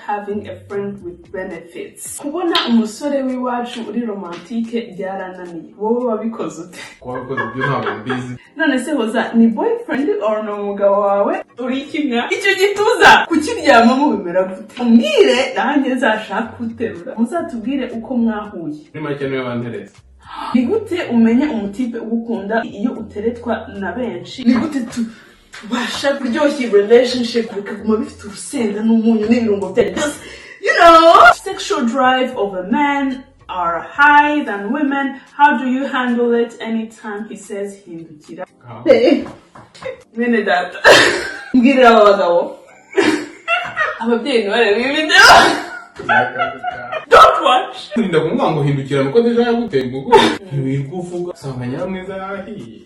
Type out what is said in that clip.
having a friend with benefits. Kubona umusore w'iwacu uri romantique byarananiye. Wowe wabikoze ute? Kwakoze ibyo ntabwo mbizi. None se hoza ni boyfriend or no mugabo wawe uri kimwe? Icyo gituza kukiryama mu bimera gute? Umbwire nanjye nzashaka kuterura. Muzatubwire uko mwahuye. Ni make niwe bantereza. Ni gute umenya umutipe ugukunda iyo uteretwa na benshi? Ni gute tubasha kuryoshya relationship bikaguma bifite urusenda n'umunyu n'ibirungo byayo? You know, sexual drive of a man are high than women. How do you handle it anytime he says hindukira? Mene data. Mbwirira aba bagabo. Ababyeyi ntibarebe iyi video. Don't watch. Ndakumva ngo hindukira nuko deja yaguteye ubwo. Ntibikuvuga. Sanga nyaramwiza yahiye.